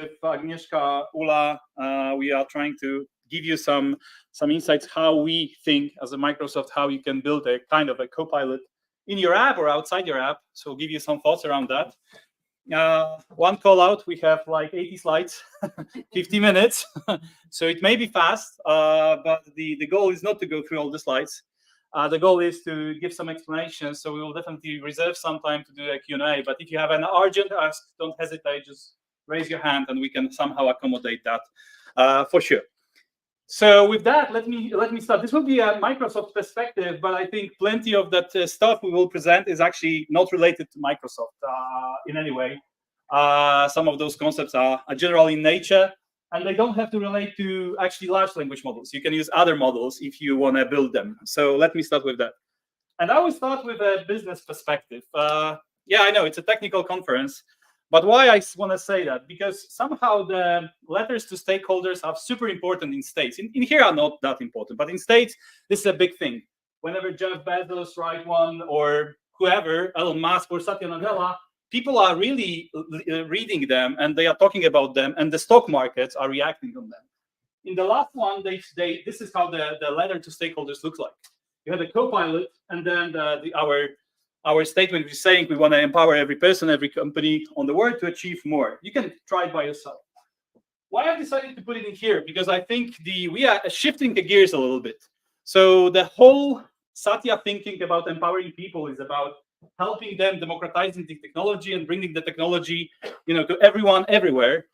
with Agnieszka, Ula, we are trying to give you some insights how we think as a Microsoft, how you can build a kind of a Copilot in your app or outside your app. So we'll give you some thoughts around that. One call out, we have like 80 slides, 50 minutes. So it may be fast, but the goal is not to go through all the slides. The goal is to give some explanations. So we will definitely reserve some time to do a Q&A. But if you have an urgent ask, don't hesitate, just raise your hand and we can somehow accommodate that for sure. So with that, let me start. This will be a Microsoft perspective, but I think plenty of that stuff we will present is actually not related to Microsoft in any way. Some of those concepts are general in nature, and they don't have to relate to actually large language models. You can use other models if you want to build them. So let me start with that. And I will start with a business perspective. Yeah, I know it's a technical conference, but why I want to say that? Because somehow the letters to stakeholders are super important in states. In here are not that important, but in states, this is a big thing. Whenever Jeff Bezos write one, or whoever, Elon Musk or Satya Nadella, people are really reading them and they are talking about them, and the stock markets are reacting on them. In the last one, this is how the letter to stakeholders looks like. You have a Copilot, and then our statement is saying we want to empower every person, every company on the world to achieve more. You can try it by yourself. Why I've decided to put it in here? Because I think we are shifting the gears a little bit. So the whole Satya thinking about empowering people is about helping them, democratizing the technology and bringing the technology, to everyone, everywhere.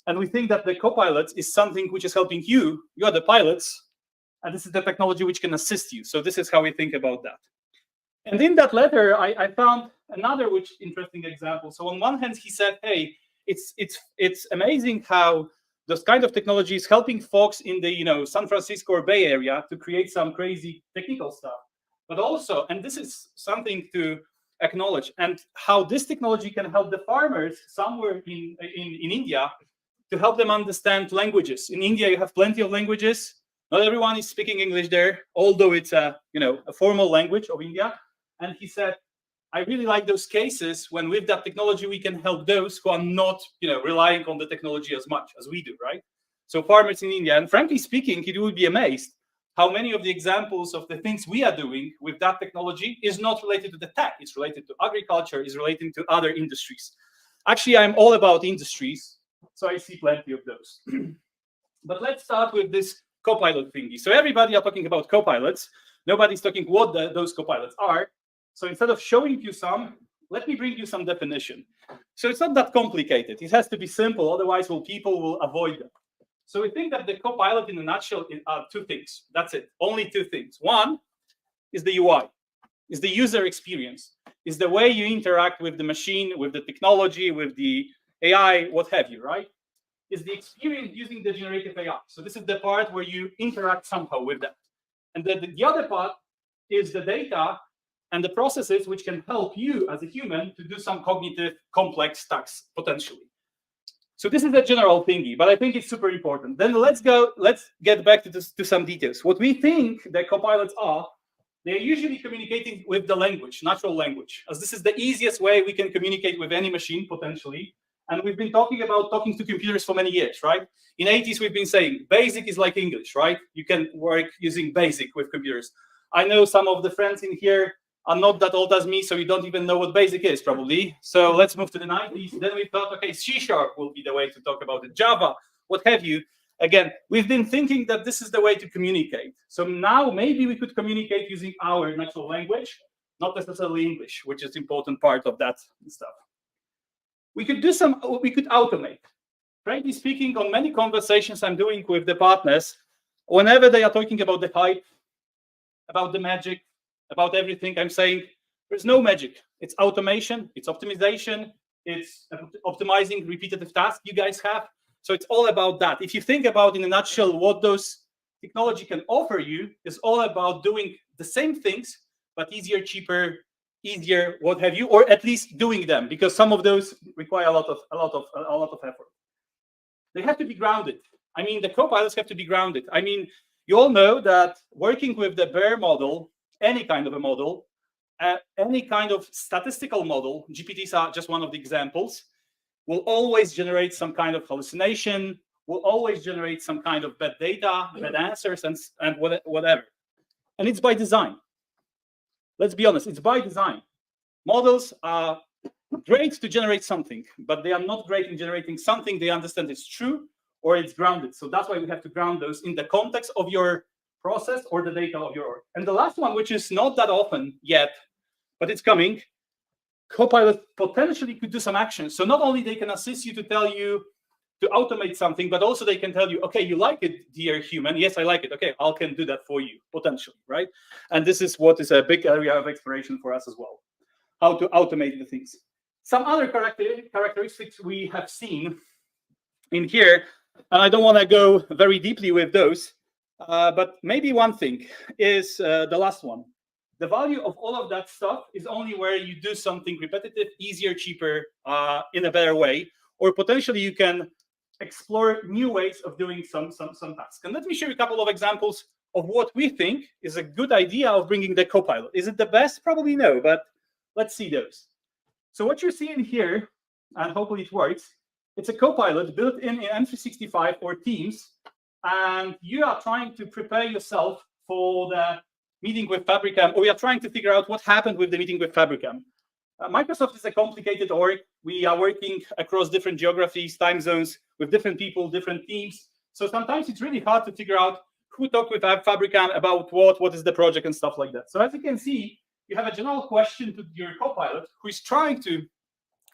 And we think that the Copilot is something which is helping you. You are the pilots, and this is the technology which can assist you. So this is how we think about that. And in that letter, I found another interesting example. So on one hand, he said, hey, it's amazing how this kind of technology is helping folks in the San Francisco or Bay Area to create some crazy technical stuff. But also, and this is something to acknowledge, and how this technology can help the farmers somewhere in India to help them understand languages. In India, you have plenty of languages. Not everyone is speaking English there, although it's a formal language of India. And he said, I really like those cases when with that technology, we can help those who are not, relying on the technology as much as we do, right? So farmers in India, and frankly speaking, you would be amazed how many of the examples of the things we are doing with that technology is not related to the tech. It's related to agriculture, is relating to other industries. Actually, I'm all about industries, so I see plenty of those. But let's start with this Copilot thingy. So everybody are talking about Copilots. Nobody's talking what those Copilots are. So instead of showing you some, let me bring you some definition. So it's not that complicated. It has to be simple, otherwise people will avoid them. So we think that the Copilot in a nutshell are two things. That's it, only two things. One is the UI, is the user experience, is the way you interact with the machine, with the technology, with the AI, what have you, right? Is the experience using the generative AI. So this is the part where you interact somehow with that. And the other part is the data and the processes which can help you as a human to do some cognitive complex tasks potentially. So this is a general thingy, but I think it's super important. Then let's get back to some details. What we think the Copilots are, they're usually communicating with the language, natural language, as this is the easiest way we can communicate with any machine potentially. And we've been talking about talking to computers for many years, right? In 80s, we've been saying basic is like English, right? You can work using basic with computers. I know some of the friends in here are not that old as me, so you don't even know what basic is probably. So let's move to the 90s. Then we thought, okay, C# will be the way to talk about it, Java, what have you. Again, we've been thinking that this is the way to communicate. So now maybe we could communicate using our natural language, not necessarily English, which is an important part of that stuff. We could automate. Frankly speaking, on many conversations I'm doing with the partners, whenever they are talking about the hype, about the magic, about everything, I'm saying there's no magic. It's automation, it's optimization, it's optimizing repetitive tasks you guys have. So it's all about that. If you think about in a nutshell what those technology can offer you, is all about doing the same things, but easier, cheaper, easier, what have you, or at least doing them, because some of those require a lot of effort. They have to be grounded. I mean, the Copilots have to be grounded. I mean, you all know that working with the bare model, any kind of a model, any kind of statistical model, GPTs are just one of the examples, will always generate some kind of hallucination, will always generate some kind of bad data, bad answers, and whatever. And it's by design. Let's be honest, it's by design. Models are great to generate something, but they are not great in generating something they understand is true or it's grounded. So that's why we have to ground those in the context of your process or the data of your org. And the last one, which is not that often yet, but it's coming, Copilot potentially could do some actions. So not only they can assist you to tell you to automate something, but also they can tell you, okay, you like it, dear human. Yes, I like it. Okay, I can do that for you, potentially, right? And this is what is a big area of exploration for us as well, how to automate the things. Some other characteristics we have seen in here, and I don't want to go very deeply with those, but maybe one thing is the last one. The value of all of that stuff is only where you do something repetitive, easier, cheaper, in a better way, or potentially you can explore new ways of doing some tasks. And let me show you a couple of examples of what we think is a good idea of bringing the Copilot. Is it the best? Probably no, but let's see those. So what you're seeing here, and hopefully it works, it's a Copilot built in M365 or Teams, and you are trying to prepare yourself for the meeting with Fabricam, or we are trying to figure out what happened with the meeting with Fabricam. Microsoft is a complicated org. We are working across different geographies, time zones, with different people, different teams. So sometimes it's really hard to figure out who talked with Fabricam about what is the project and stuff like that. So as you can see, you have a general question to your Copilot who is trying to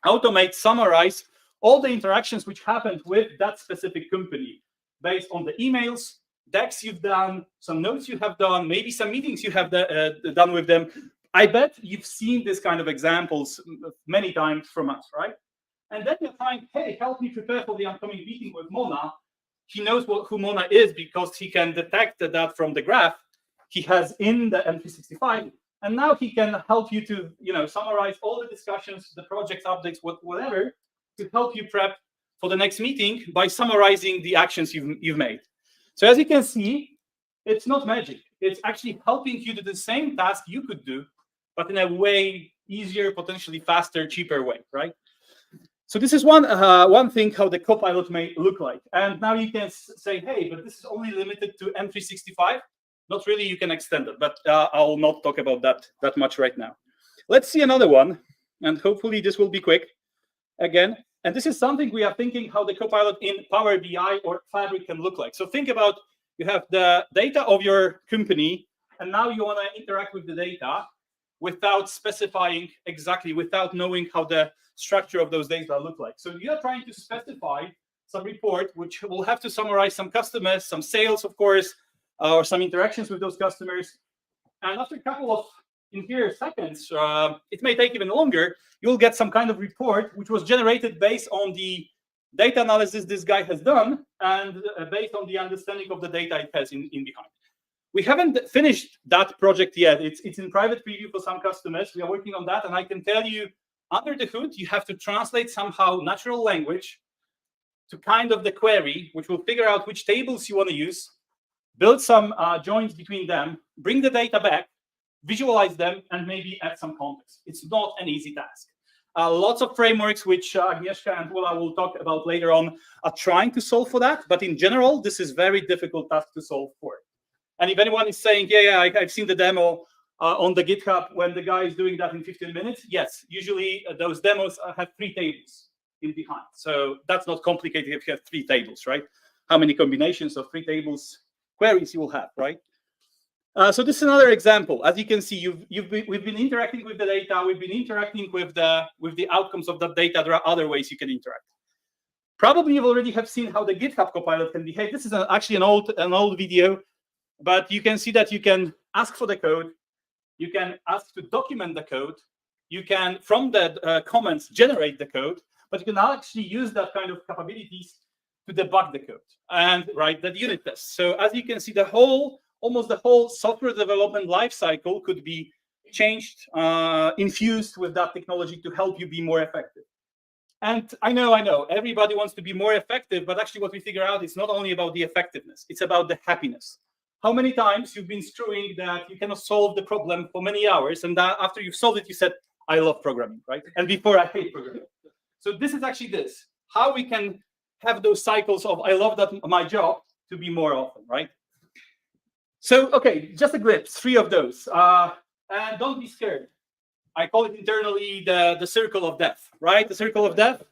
automate, summarize all the interactions which happened with that specific company based on the emails, decks you've done, some notes you have done, maybe some meetings you have done with them. I bet you've seen this kind of examples many times from us, right? And then you're trying, hey, help me prepare for the upcoming meeting with Mona. He knows who Mona is because he can detect that from the graph he has in the M365. And now he can help you to, summarize all the discussions, the project updates, whatever, to help you prep for the next meeting by summarizing the actions you've made. So as you can see, it's not magic. It's actually helping you do the same task you could do, but in a way easier, potentially faster, cheaper way, right? So this is one thing how the Copilot may look like. And now you can say, hey, but this is only limited to M365. Not really, you can extend it, but I'll not talk about that much right now. Let's see another one, and hopefully this will be quick again. And this is something we are thinking how the Copilot in Power BI or Fabric can look like. So think about, you have the data of your company, and now you want to interact with the data without specifying exactly, without knowing how the structure of those data look like. So you're trying to specify some report, which will have to summarize some customers, some sales, of course, or some interactions with those customers. And after a couple of seconds, it may take even longer, you'll get some kind of report which was generated based on the data analysis this guy has done and based on the understanding of the data it has in behind. We haven't finished that project yet. It's in private preview for some customers. We are working on that, and I can tell you, under the hood, you have to translate somehow natural language to kind of the query, which will figure out which tables you want to use, build some joins between them, bring the data back, visualize them, and maybe add some context. It's not an easy task. Lots of frameworks, which Agnieszka and Ula will talk about later on, are trying to solve for that. But in general, this is very difficult task to solve for. And if anyone is saying, yeah, I've seen the demo on the GitHub when the guy is doing that in 15 minutes, yes, usually those demos have 3 tables in behind. So that's not complicated if you have 3 tables, right? How many combinations of 3 tables queries you will have, right? So this is another example. As you can see, we've been interacting with the data. We've been interacting with the outcomes of that data. There are other ways you can interact. Probably you already have seen how the GitHub Copilot can behave. This is actually an old video, but you can see that you can ask for the code. You can ask to document the code. You can, from the comments, generate the code. But you can actually use that kind of capabilities to debug the code and write the unit tests. So as you can see, almost the whole software development lifecycle could be changed, infused with that technology to help you be more effective. And I know, everybody wants to be more effective, but actually what we figure out is not only about the effectiveness, it's about the happiness. How many times you've been screwing that you cannot solve the problem for many hours, and after you've solved it, you said, I love programming, right? And before, I hate programming. So this is actually this, how we can have those cycles of I love that my job to be more often, right? So, okay, just a glimpse, 3 of those. And don't be scared. I call it internally the circle of death, right? The circle of death,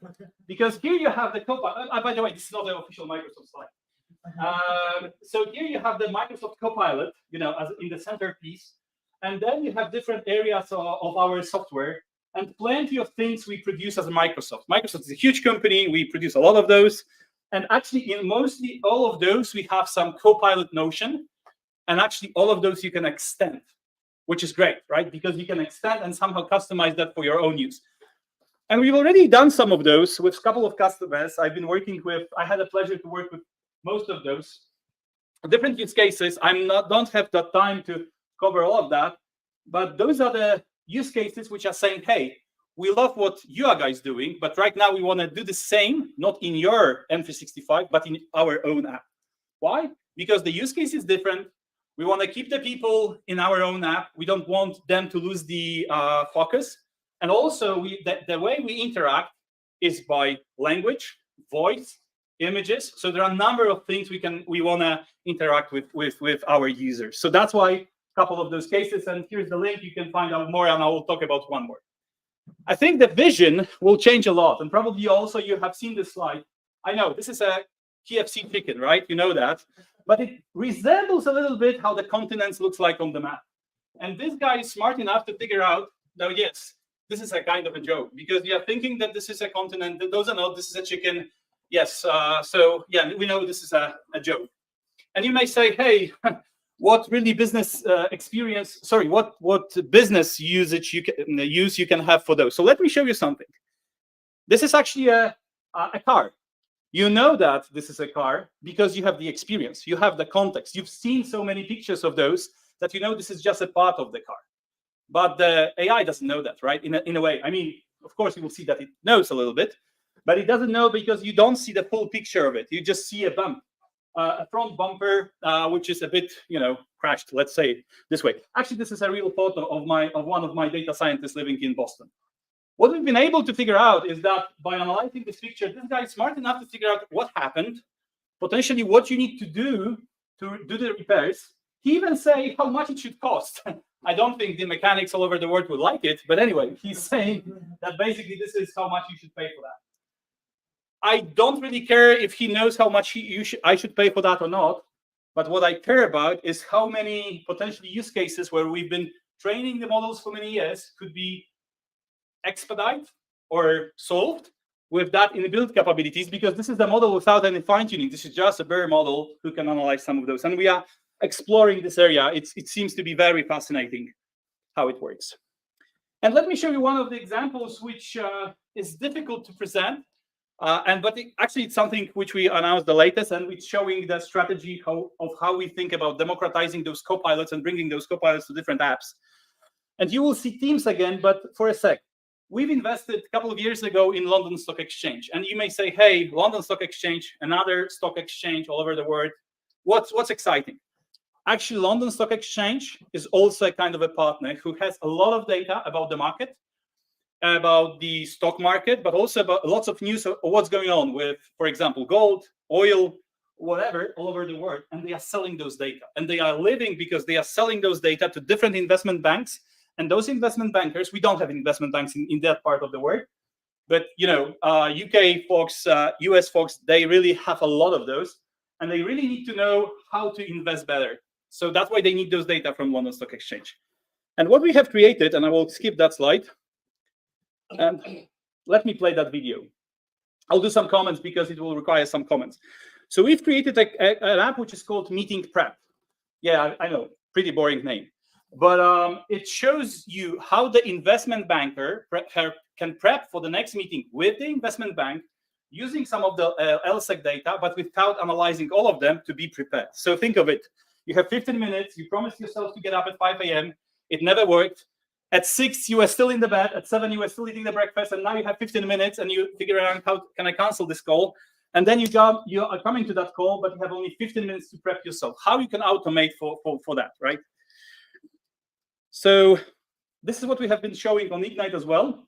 because here you have the Copilot. By the way, this is not the official Microsoft slide. So here you have the Microsoft Copilot, as in the centerpiece, and then you have different areas of our software and plenty of things we produce as a Microsoft. Microsoft is a huge company. We produce a lot of those, and actually in mostly all of those we have some Copilot notion, and actually all of those you can extend, which is great, right? Because you can extend and somehow customize that for your own use. And we've already done some of those with a couple of customers I've been working with. I had the pleasure to work with most of those different use cases. Don't have the time to cover all of that, but those are the use cases which are saying, hey, we love what you are guys doing, but right now we want to do the same, not in your M365, but in our own app. Why? Because the use case is different. We want to keep the people in our own app. We don't want them to lose the focus. And also, the way we interact is by language, voice, images. So there are a number of things we want to interact with our users. So that's why a couple of those cases. And here's the link. You can find out more, and I will talk about one more. I think the vision will change a lot. And probably also you have seen this slide. I know this is a KFC chicken, right? You know that. But it resembles a little bit how the continents looks like on the map. And this guy is smart enough to figure out that, yes, this is a kind of a joke, because you are thinking that this is a continent. Those are not, this is a chicken. Yes, so yeah, we know this is a joke. And you may say, hey, what really business experience, sorry, what business usage you can have for those. So let me show you something. This is actually a car. You know that this is a car because you have the experience, you have the context. You've seen so many pictures of those that you know this is just a part of the car. But the AI doesn't know that, right? In a way. I mean, of course, you will see that it knows a little bit, but it doesn't know because you don't see the full picture of it. You just see a bump, a front bumper, which is a bit, crashed, let's say this way. Actually, this is a real photo of one of my data scientists living in Boston. What we've been able to figure out is that by analyzing this picture, this guy is smart enough to figure out what happened, potentially what you need to do the repairs. He even say how much it should cost. I don't think the mechanics all over the world would like it, but anyway, he's saying that basically this is how much you should pay for that. I don't really care if he knows how much I should pay for that or not, but what I care about is how many potential use cases where we've been training the models for many years could be expedited or solved with that inbuilt capabilities, because this is the model without any fine-tuning. This is just a bare model who can analyze some of those. And we are exploring this area. It seems to be very fascinating how it works. And let me show you one of the examples which is difficult to present. But actually, it's something which we announced the latest, and it's showing the strategy of how we think about democratizing those copilots and bringing those copilots to different apps. And you will see Teams again, but for a sec. We've invested a couple of years ago in London Stock Exchange. And you may say, hey, London Stock Exchange, another stock exchange all over the world. What's exciting? Actually, London Stock Exchange is also a kind of a partner who has a lot of data about the market, about the stock market, but also about lots of news of what's going on with, for example, gold, oil, whatever, all over the world. And they are selling those data. And they are living because they are selling those data to different investment banks. And those investment bankers, we don't have investment banks in that part of the world. But, UK folks, US folks, they really have a lot of those. And they really need to know how to invest better. So that's why they need those data from London Stock Exchange. And what we have created, and I will skip that slide. And let me play that video. I'll do some comments because it will require some comments. So we've created an app which is called Meeting Prep. Yeah, I know, pretty boring name. But it shows you how the investment banker can prep for the next meeting with the investment bank using some of the LSEC data, but without analyzing all of them to be prepared. So think of it. You have 15 minutes. You promised yourself to get up at 5 a.m. It never worked. At 6, you were still in the bed. At 7, you were still eating the breakfast. And now you have 15 minutes and you figure out how can I cancel this call? And then you are coming to that call, but you have only 15 minutes to prep yourself. How you can automate for that, right? So this is what we have been showing on Ignite as well.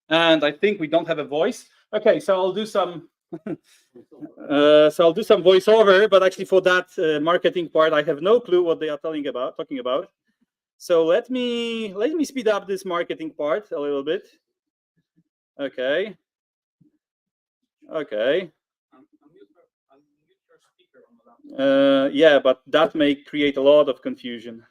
And I think we don't have a voice. Okay, so I'll do some voiceover, but actually for that marketing part, I have no clue what they are talking about. So let me speed up this marketing part a little bit. Okay. Yeah, but that may create a lot of confusion.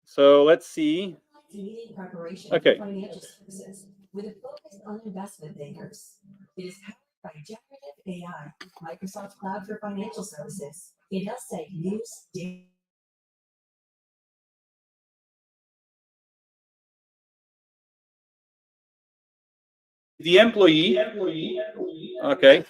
So let's see. Meeting preparation for financial services with a focus on investment bankers. It is powered by generative AI, Microsoft Cloud for Financial Services. It has safe news, data. The employee. Okay.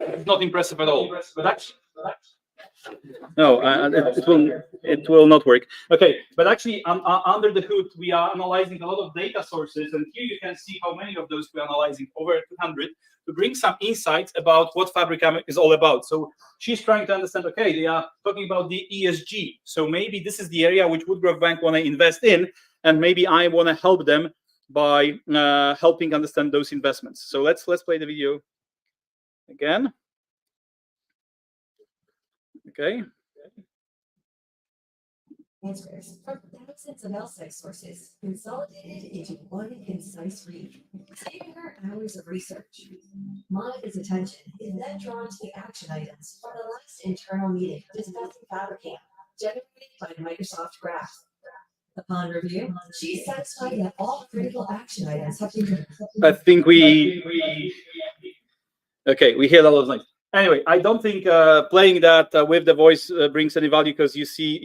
It's not impressive at all. But actually, no, it will not work. Okay, but actually, under the hood, we are analyzing a lot of data sources, and here you can see how many of those we're analyzing, over 200, to bring some insights about what Fabrica is all about. So she's trying to understand, okay, they are talking about the ESG. So maybe this is the area which Woodruff Bank want to invest in, and maybe I want to help them by helping understand those investments. So let's play the video again. Okay. Answers from thousands of LSEC sources consolidated into one concise read, saving her hours of research. Monica's attention is then drawn to the action items from the last internal meeting discussing Fabricam, generated by Microsoft Graph. Upon review, she's satisfied that all critical action items have been. I think we hear a lot of noise. Anyway, I don't think playing that with the voice brings any value, because you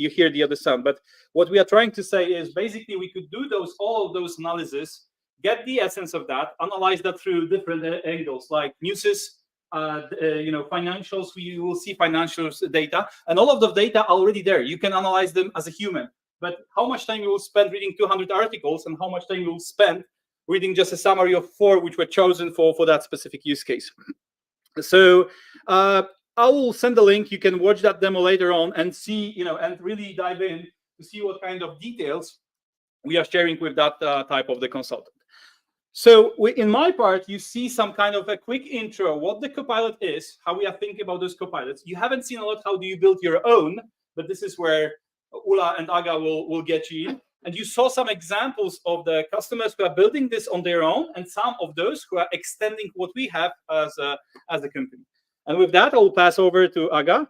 hear the other sound. But what we are trying to say is basically we could do all of those analysis, get the essence of that, analyze that through different angles, like newses, financials. We will see financials data, and all of the data are already there. You can analyze them as a human. But how much time you will spend reading 200 articles, and how much time you will spend reading just a summary of 4 which were chosen for that specific use case? So I will send the link. You can watch that demo later on and see, and really dive in to see what kind of details we are sharing with that type of the consultant. So in my part, you see some kind of a quick intro, what the Copilot is, how we are thinking about those Copilots. You haven't seen a lot how do you build your own, but this is where Ula and Aga will get you in. And you saw some examples of the customers who are building this on their own, and some of those who are extending what we have as a company. And with that, I will pass over to Aga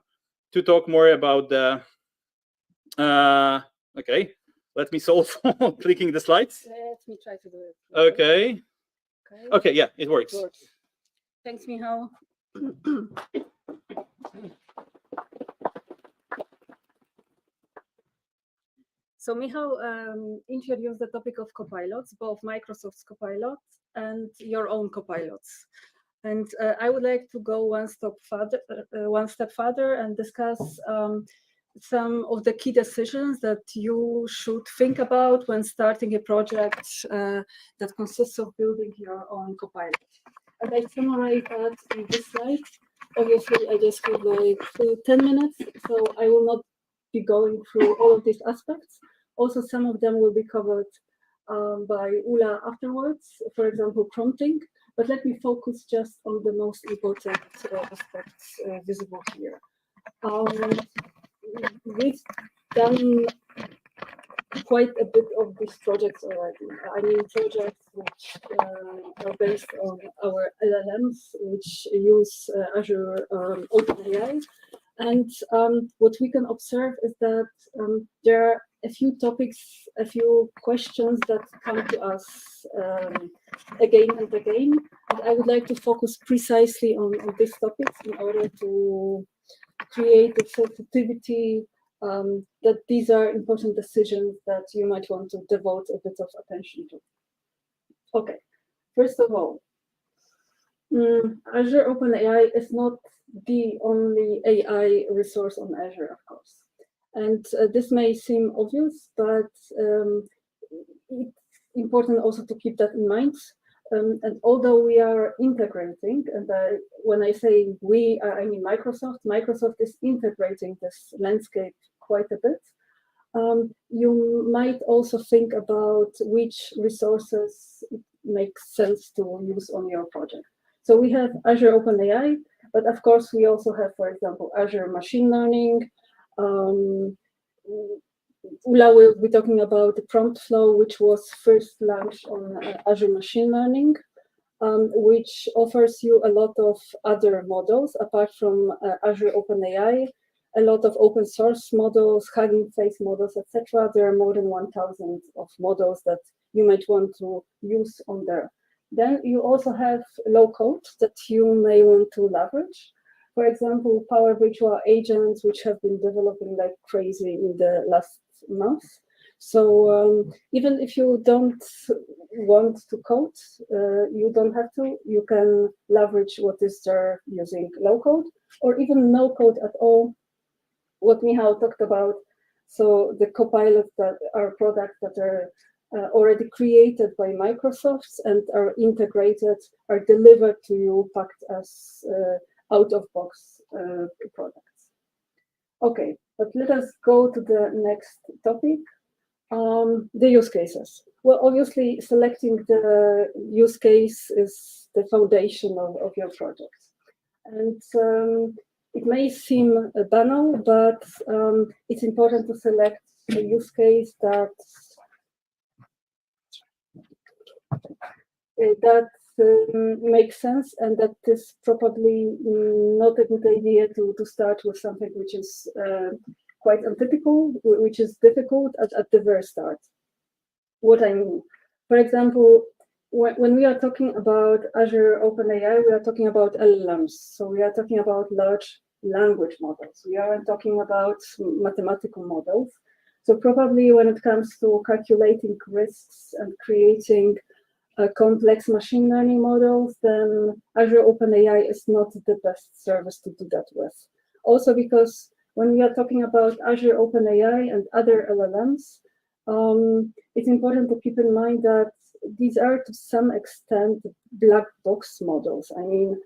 to talk more about the. Okay, let me solve clicking the slides. Let me try to do it. Okay, yeah, it works. Thanks, Michał. So Michał introduced the topic of copilots, both Microsoft's copilots and your own copilots. And I would like to go one step further and discuss some of the key decisions that you should think about when starting a project that consists of building your own copilot. And I summarize that in this slide. Obviously, I just have like 10 minutes, so I will not be going through all of these aspects. Also, some of them will be covered by Ula afterwards, for example, prompting. But let me focus just on the most important aspects visible here. We've done quite a bit of these projects already. I mean, projects which are based on our LLMs, which use Azure OpenAI. And what we can observe is that there are a few topics, a few questions that come to us again and again. And I would like to focus precisely on these topics in order to creative sensitivity, that these are important decisions that you might want to devote a bit of attention to. Okay, first of all, Azure OpenAI is not the only AI resource on Azure, of course. And this may seem obvious, but it's important also to keep that in mind. And although we are integrating, and when I say we, I mean Microsoft, Microsoft is integrating this landscape quite a bit. You might also think about which resources it makes sense to use on your project. So we have Azure OpenAI, but of course we also have, for example, Azure Machine Learning. Ula will be talking about the prompt flow, which was first launched on Azure Machine Learning, which offers you a lot of other models apart from Azure OpenAI, a lot of open source models, Hugging Face models, etc. There are more than 1,000 of models that you might want to use on there. Then you also have low code that you may want to leverage. For example, Power Virtual Agents, which have been developing like crazy in the last month. So even if you don't want to code, you don't have to. You can leverage what is there using low code or even no code at all. What Michał talked about. So the Copilots that are products that are already created by Microsoft and are integrated, are delivered to you packed as out-of-box products. Okay, but let us go to the next topic, the use cases. Well, obviously, selecting the use case is the foundation of your project. And it may seem banal, but it's important to select a use case that makes sense, and that is probably not a good idea to start with something which is quite untypical, which is difficult at the very start. What I mean, for example, when we are talking about Azure OpenAI, we are talking about LLMs. So we are talking about large language models. We aren't talking about mathematical models. So probably when it comes to calculating risks and creating complex machine learning models, then Azure OpenAI is not the best service to do that with. Also because when we are talking about Azure OpenAI and other LLMs, it's important to keep in mind that these are to some extent black box models. I mean,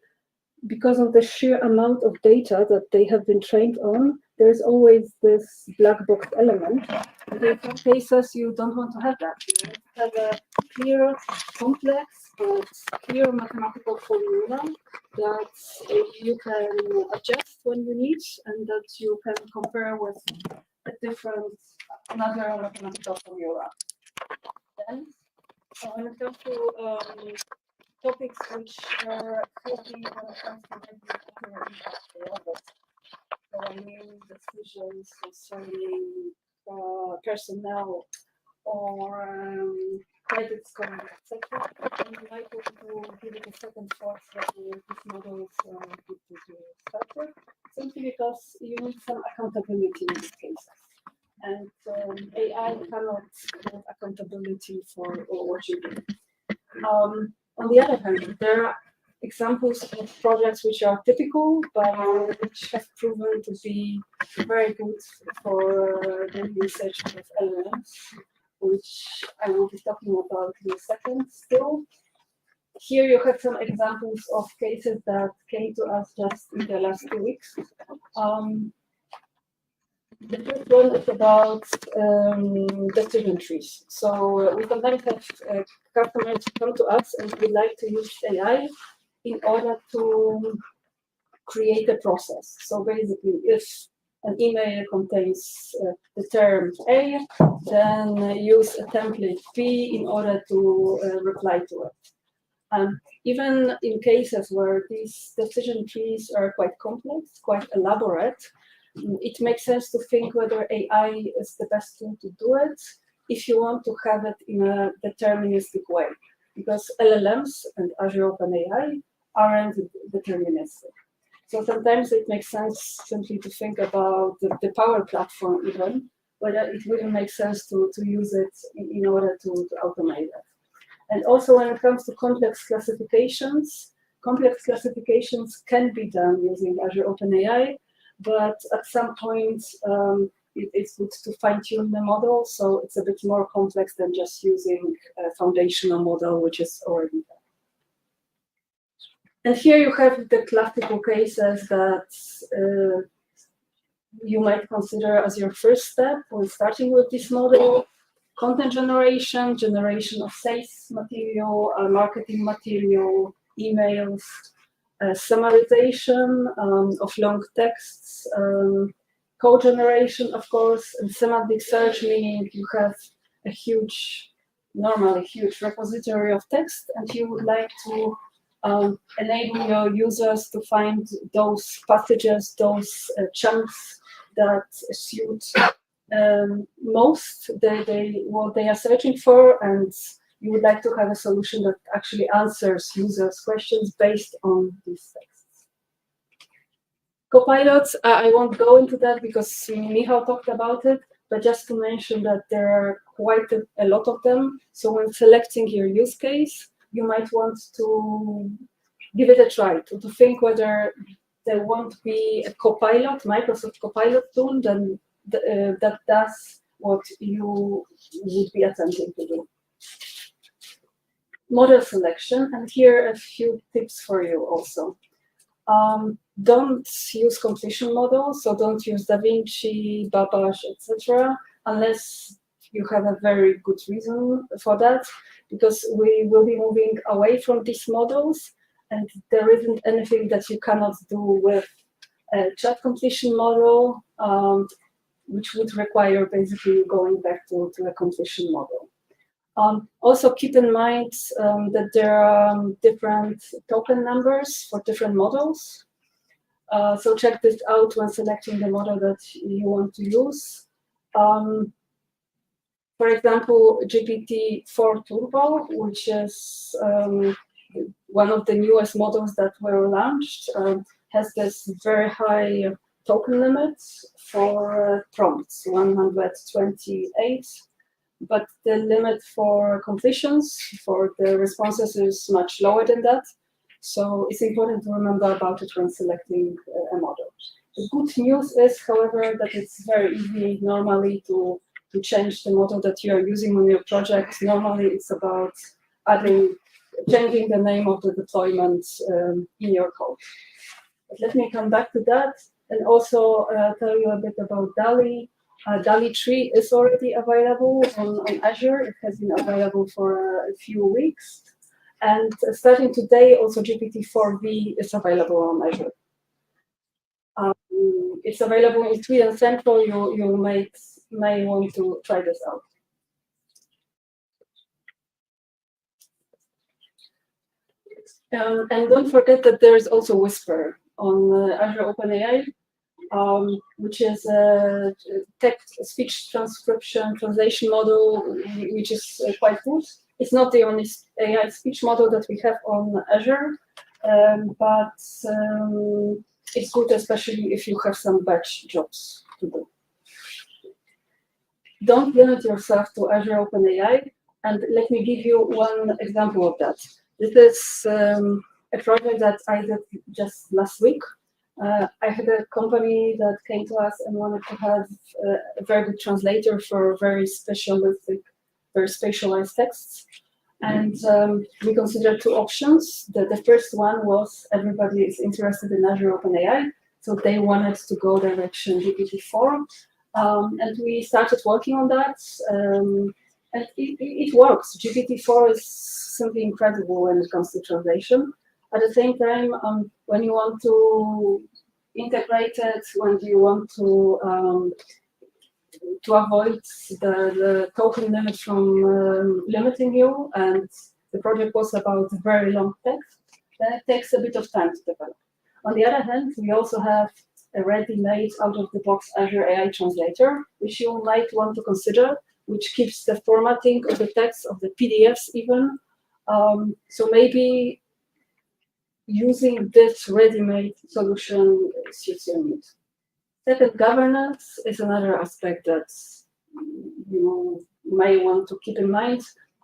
because of the sheer amount of data that they have been trained on, there's always this black box element. And in some cases, you don't want to have that. You want to have a clear, complex, but clear mathematical formula that you can adjust when you need, and that you can compare with another mathematical formula. Then, when it comes to topics which are heavy when it comes to regulatory impact. So I mean decisions concerning personnel or credit scoring, etc. And you might want to give it a second thought whether these models fit into structure, simply because you need some accountability in these cases. And AI cannot have accountability for what you do. On the other hand, there are examples of projects which are typical, but which have proven to be very good for the usage of LLMs, which I will be talking about in a second still. Here you have some examples of cases that came to us just in the last 2 weeks. The first one is about decision trees. So we sometimes have customers come to us and would like to use AI in order to create a process. So basically, if an email contains the term A, then use a template B in order to reply to it. Even in cases where these decision trees are quite complex, quite elaborate, it makes sense to think whether AI is the best tool to do it if you want to have it in a deterministic way, because LLMs and Azure OpenAI aren't deterministic. So sometimes it makes sense simply to think about the Power Platform even, but it wouldn't make sense to use it in order to automate that. And also when it comes to complex classifications can be done using Azure OpenAI, but at some point it's good to fine-tune the model, so it's a bit more complex than just using a foundational model, which is already there. And here you have the classical cases that you might consider as your first step when starting with this model: content generation, generation of sales material, marketing material, emails, summarization of long texts, code generation, of course, and semantic search, meaning you have a normally huge repository of text, and you would like to enable your users to find those passages, those chunks that suit most what they are searching for, and you would like to have a solution that actually answers users' questions based on these texts. Copilots, I won't go into that because Michał talked about it, but just to mention that there are quite a lot of them. So when selecting your use case, you might want to give it a try, to think whether there won't be a Copilot, Microsoft Copilot tool that does what you would be attempting to do. Model selection, and here a few tips for you also. Don't use completion models, so don't use DaVinci, Babbage, etc., unless you have a very good reason for that, because we will be moving away from these models, and there isn't anything that you cannot do with a chat completion model, which would require basically going back to a completion model. Also keep in mind that there are different token numbers for different models. So check this out when selecting the model that you want to use. For example, GPT-4 Turbo, which is one of the newest models that were launched, has this very high token limit for prompts, 128. But the limit for completions, for the responses, is much lower than that. So it's important to remember about it when selecting a model. The good news is, however, that it's very easy normally to change the model that you are using on your project. Normally it's about changing the name of the deployment in your code. But let me come back to that and also tell you a bit about DALL-E. DALL-E 3 is already available on Azure. It has been available for a few weeks. And starting today, also GPT-4V is available on Azure. It's available in Sweden Central. You may want to try this out. And don't forget that there is also Whisper on Azure OpenAI, which is a text speech transcription translation model, which is quite good. It's not the only AI speech model that we have on Azure, but it's good, especially if you have some batch jobs to do. Don't limit yourself to Azure OpenAI, and let me give you one example of that. This is a project that I did just last week. I had a company that came to us and wanted to have a very good translator for very specialistic, very specialized texts. And we considered two options. The first one was everybody is interested in Azure OpenAI, so they wanted to go direction GPT-4. And we started working on that, and it works. GPT-4 is simply incredible when it comes to translation. At the same time, when you want to integrate it, when you want to avoid the token limit from limiting you, and the project was about very long text, then it takes a bit of time to develop. On the other hand, we also have a ready-made out-of-the-box Azure AI translator, which you might want to consider, which keeps the formatting of the text, of the PDFs even. So maybe using this ready-made solution suits your needs. Second, governance is another aspect that you may want to keep in mind.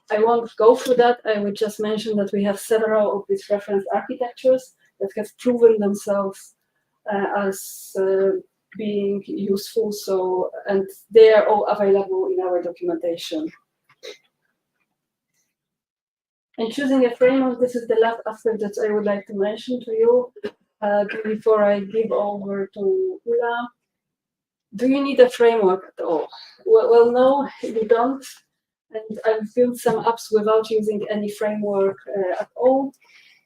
I won't go through that. I would just mention that we have several of these reference architectures that have proven themselves as being useful. So, and they are all available in our documentation. And choosing a framework, this is the last aspect that I would like to mention to you before I give over to Ula. Do you need a framework at all? Well, no, you don't. And I've built some apps without using any framework at all.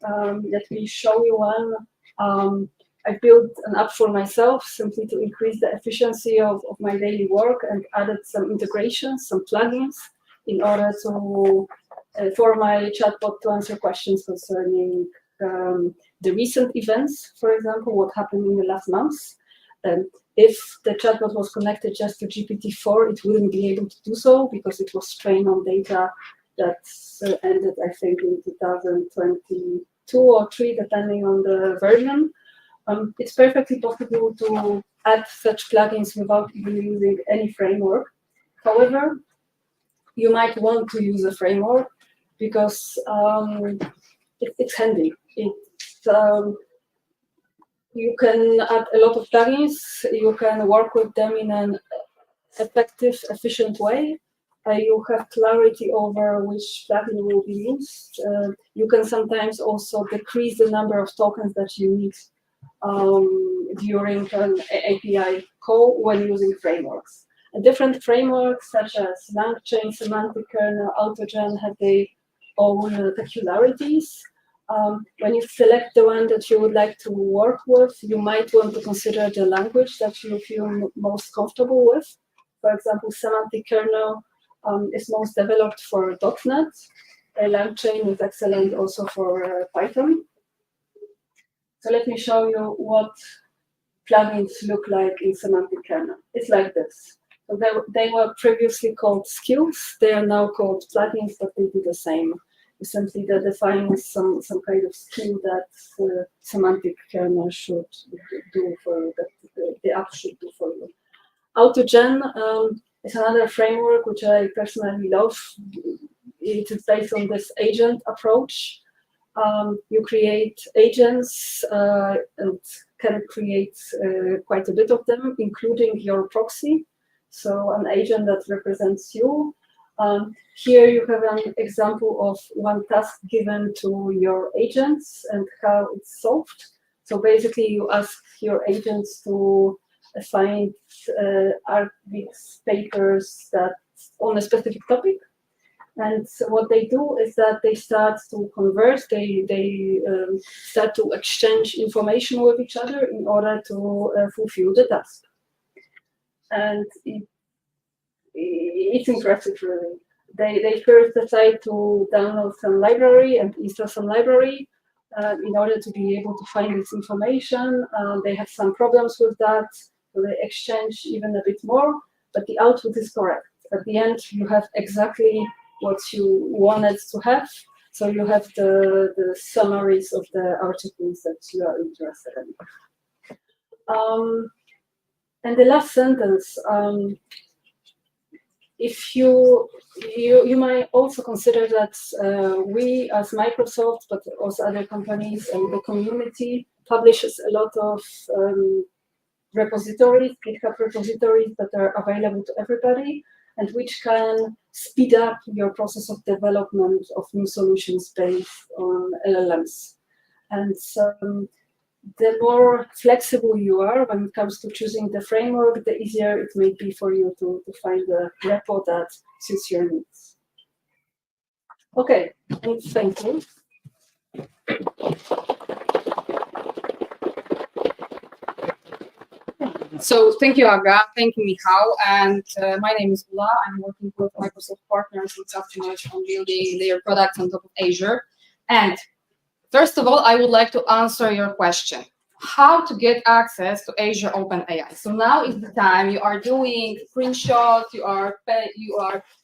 Let me show you one. I built an app for myself simply to increase the efficiency of my daily work and added some integrations, some plugins in order to for my chatbot to answer questions concerning the recent events, for example, what happened in the last months. If the chatbot was connected just to GPT-4, it wouldn't be able to do so because it was trained on data that ended, I think, in 2022 or 3, depending on the version. It's perfectly possible to add such plugins without even using any framework. However, you might want to use a framework because it's handy. You can add a lot of plugins. You can work with them in an effective, efficient way. You have clarity over which plugin will be used. You can sometimes also decrease the number of tokens that you need during an API call when using frameworks. And different frameworks such as LangChain, Semantic Kernel, AutoGen have their own peculiarities. When you select the one that you would like to work with, you might want to consider the language that you feel most comfortable with. For example, Semantic Kernel is most developed for .NET. LangChain is excellent also for Python. So let me show you what plugins look like in Semantic Kernel. It's like this. So they were previously called skills. They are now called plugins, but they do the same. Essentially, they define some kind of skill that Semantic Kernel should do for you, that the app should do for you. AutoGen is another framework which I personally love. It is based on this agent approach. You create agents and can create quite a bit of them, including your proxy. So an agent that represents you. Here you have an example of one task given to your agents and how it's solved. So basically you ask your agents to find articles, papers that on a specific topic. And so what they do is that they start to converse, they start to exchange information with each other in order to fulfill the task. And it's impressive, really. They first decide to download some library and install some library in order to be able to find this information. They have some problems with that, so they exchange even a bit more, but the output is correct. At the end, you have exactly what you wanted to have. So you have the summaries of the articles that you are interested in. And the last sentence, if you might also consider that we as Microsoft, but also other companies and the community publishes a lot of repositories, GitHub repositories that are available to everybody, and which can speed up your process of development of new solutions based on LLMs. And the more flexible you are when it comes to choosing the framework, the easier it may be for you to find a repo that suits your needs. Okay, and thank you. So thank you, Aga. Thank you, Michał. And my name is Ula. I'm working with Microsoft partners in Software on building their products on top of Azure. And first of all, I would like to answer your question. How to get access to Azure OpenAI? So now is the time. You are doing screenshots, you are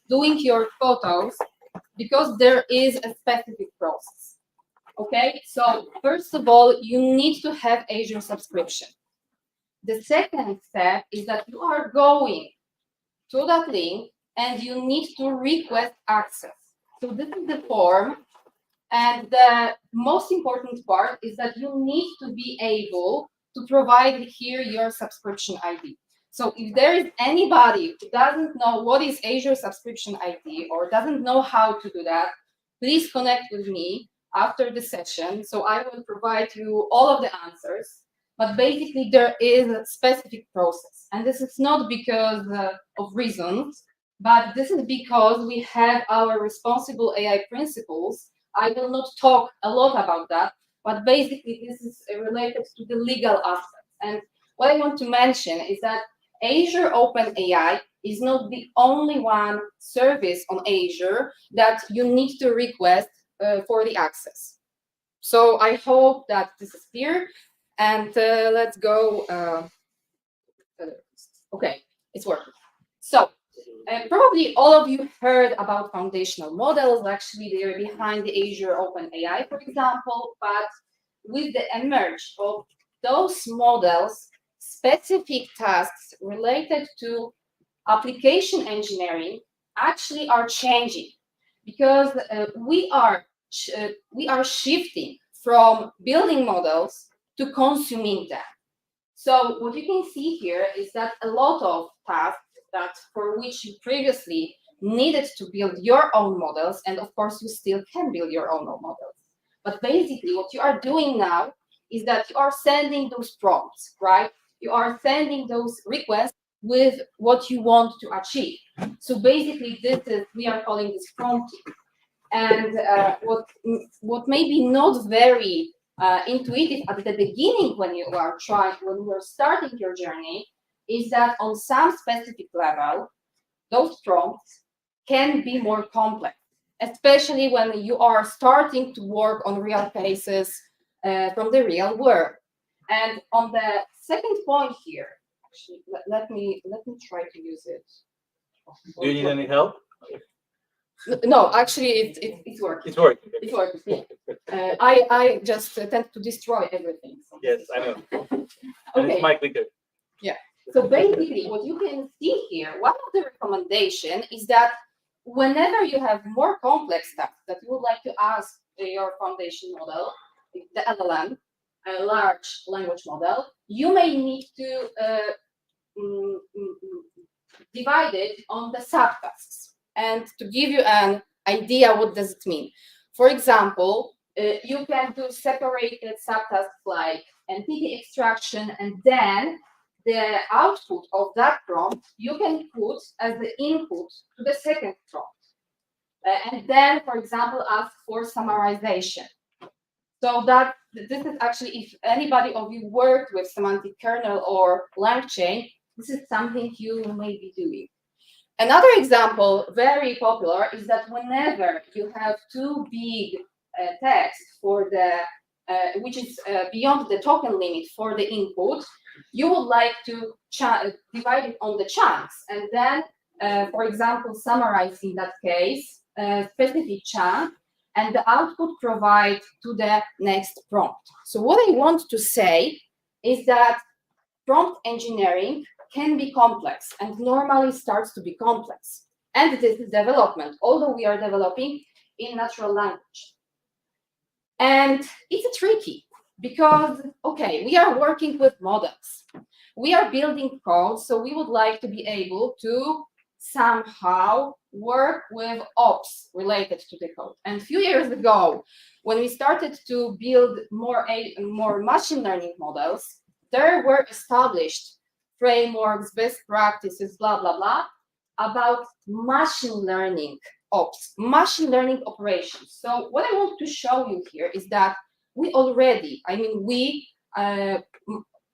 doing your photos, because there is a specific process. Okay, so first of all, you need to have Azure subscription. The second step is that you are going to that link and you need to request access. So this is the form. And the most important part is that you need to be able to provide here your subscription ID. So if there is anybody who doesn't know what is Azure subscription ID or doesn't know how to do that, please connect with me after the session. So I will provide you all of the answers. But basically, there is a specific process. And this is not because of reasons, but this is because we have our responsible AI principles. I will not talk a lot about that, but basically this is related to the legal aspects. And what I want to mention is that Azure OpenAI is not the only one service on Azure that you need to request for the access. So I hope that this is clear. And let's go. Okay, it's working. So probably all of you heard about foundational models. Actually, they are behind the Azure OpenAI, for example. But with the emerge of those models, specific tasks related to application engineering actually are changing, because we are shifting from building models to consuming them. So what you can see here is that a lot of tasks that for which you previously needed to build your own models, and of course you still can build your own models, but basically what you are doing now is that you are sending those prompts, right? You are sending those requests with what you want to achieve. So basically we are calling this prompting. And what may be not very intuitive at the beginning when you are starting your journey is that on some specific level, those prompts can be more complex, especially when you are starting to work on real cases from the real world. And on the second point here, actually, let me try to use it. Do you need any help? No, actually, it's working. It's working. It's working. Yeah. I just tend to destroy everything. So. Yes, I know. Okay. And it's my clicker. Yeah. So basically, what you can see here, one of the recommendation is that whenever you have more complex stuff that you would like to ask your foundation model, the LLM, a large language model, you may need to divide it on the subtasks. And to give you an idea, what does it mean? For example, you can do separated subtasks like entity extraction, and then the output of that prompt you can put as the input to the second prompt. And then, for example, ask for summarization. So that this is actually, if anybody of you worked with semantic kernel or LangChain, this is something you may be doing. Another example, very popular, is that whenever you have too big text for the, which is beyond the token limit for the input, you would like to divide it on the chunks, and then, for example, summarize in that case a specific chunk, and the output provide to the next prompt. So what I want to say is that prompt engineering can be complex and normally starts to be complex. And this is development, although we are developing in natural language. And it's tricky because, okay, we are working with models. We are building code, so we would like to be able to somehow work with ops related to the code. And a few years ago, when we started to build more machine learning models, there were established frameworks, best practices, blah, blah, blah, about machine learning ops, machine learning operations. So what I want to show you here is that we already,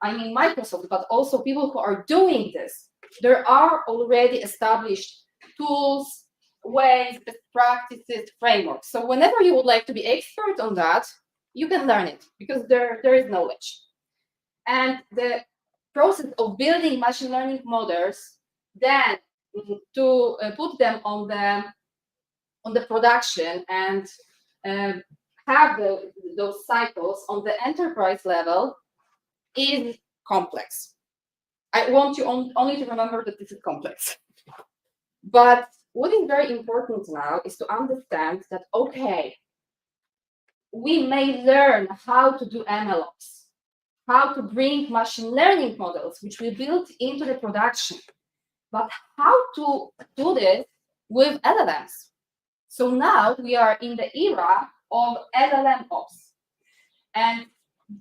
Microsoft, but also people who are doing this, there are already established tools, ways, best practices, frameworks. So whenever you would like to be expert on that, you can learn it because there is knowledge. And the process of building machine learning models, then to put them on the production and have those cycles on the enterprise level is complex. I want you only to remember that this is complex. But what is very important now is to understand that, okay, we may learn how to do MLOps, how to bring machine learning models, which we built into the production, but how to do this with LLMs. So now we are in the era of LLM ops. And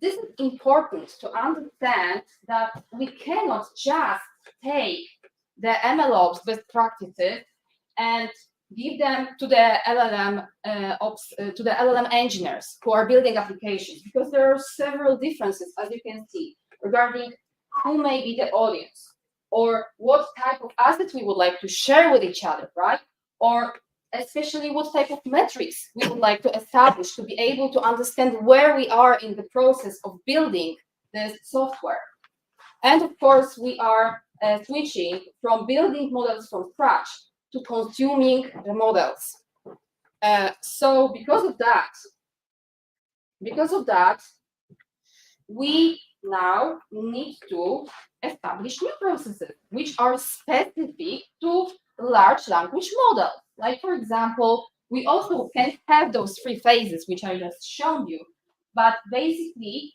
this is important to understand that we cannot just take the MLOps best practices and give them to the LLM to the LLM engineers who are building applications, because there are several differences, as you can see, regarding who may be the audience, or what type of assets we would like to share with each other, right? Or especially what type of metrics we would like to establish to be able to understand where we are in the process of building this software. And of course, we are switching from building models from scratch to consuming the models. So because of that, we now need to establish new processes which are specific to large language model. Like, for example, we also can have those 3 phases, which I just showed you, but basically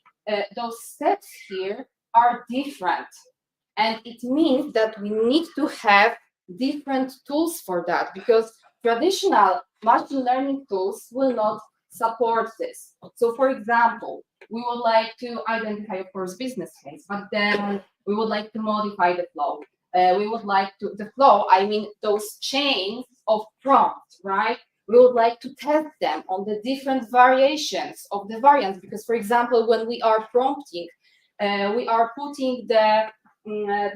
those steps here are different. And it means that we need to have different tools for that, because traditional machine learning tools will not support this. So for example, we would like to identify, of course, business case, but then we would like to modify the flow. We would like to, the flow, I mean those chains of prompts, right? We would like to test them on the different variations of the variants, because, for example, when we are prompting, we are putting the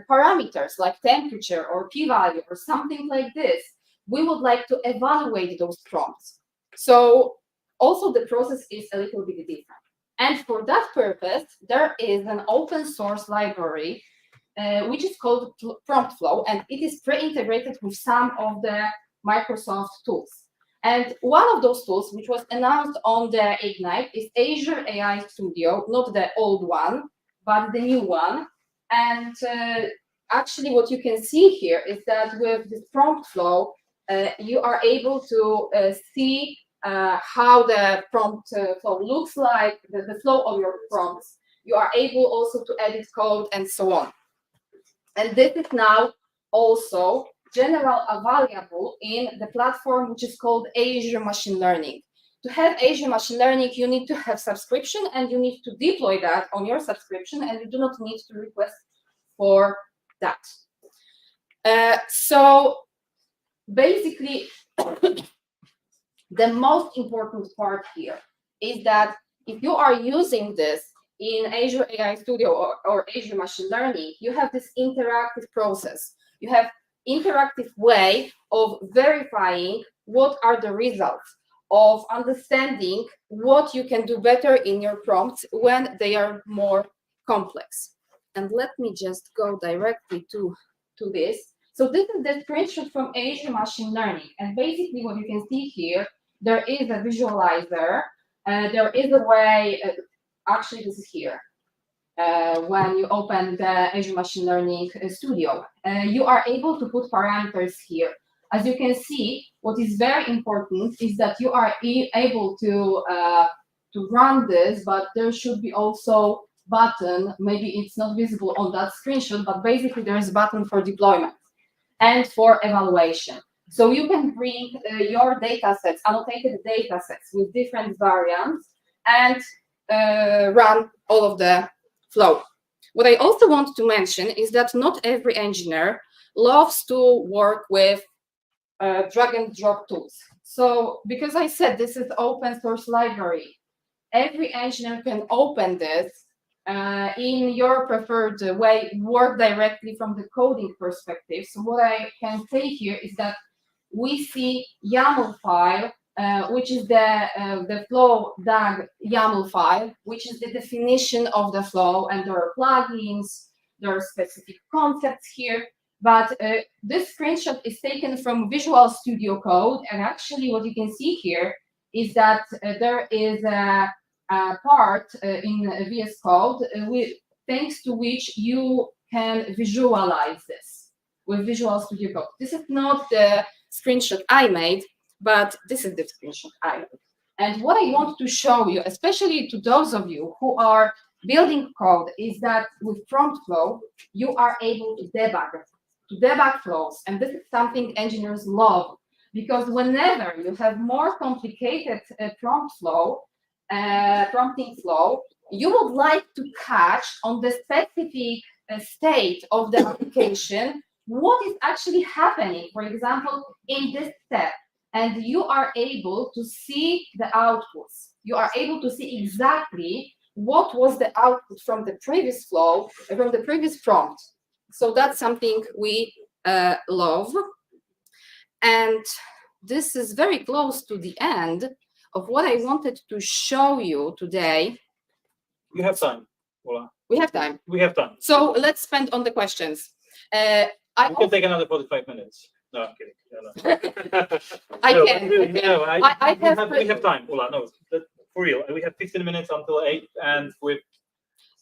parameters like temperature or p-value or something like this. We would like to evaluate those prompts. So also the process is a little bit different. And for that purpose, there is an open source library which is called Prompt Flow, and it is pre-integrated with some of the Microsoft tools. And one of those tools, which was announced on the Ignite, is Azure AI Studio, not the old one, but the new one. And actually what you can see here is that with this prompt flow, you are able to see how the prompt flow looks like, the flow of your prompts. You are able also to edit code and so on. And this is now also general available in the platform which is called Azure Machine Learning. To have Azure Machine Learning, you need to have subscription, and you need to deploy that on your subscription, and you do not need to request for that. So basically, the most important part here is that if you are using this in Azure AI Studio or Azure Machine Learning, you have this interactive process. You have interactive way of verifying what are the results, of understanding what you can do better in your prompts when they are more complex. And let me just go directly to this. So this is the screenshot from Azure Machine Learning. And basically what you can see here, there is a visualizer. There is a way, actually this is here. When you open the Azure Machine Learning Studio, you are able to put parameters here. As you can see, what is very important is that you are able to run this, but there should be also button. Maybe it's not visible on that screenshot, but basically there is a button for deployment and for evaluation. So you can bring your data sets, annotated data sets with different variants, and run all of the flow. What I also want to mention is that not every engineer loves to work with drag and drop tools. So because I said this is open source library, every engineer can open this in your preferred way, work directly from the coding perspective. So what I can say here is that we see YAML file, which is the flow DAG YAML file, which is the definition of the flow, and there are plugins, there are specific concepts here. But this screenshot is taken from Visual Studio Code, and actually what you can see here is that there is a part in VS Code thanks to which you can visualize this with Visual Studio Code. This is not the screenshot I made, but this is the screenshot I made. And what I want to show you, especially to those of you who are building code, is that with prompt flow, you are able to debug flows. And this is something engineers love, because whenever you have more complicated prompting flow, you would like to catch on the specific state of the application what is actually happening, for example, in this step. And you are able to see the outputs. You are able to see exactly what was the output from the previous flow, from the previous prompt. So that's something we love. And this is very close to the end of what I wanted to show you today. You have time. Ola. We have time. We have time. So let's spend on the questions. We can take another 45 minutes. No, I'm kidding. No. I No, can. really, no, we have I time. Ola, no, for real. We have 15 minutes until 8, and with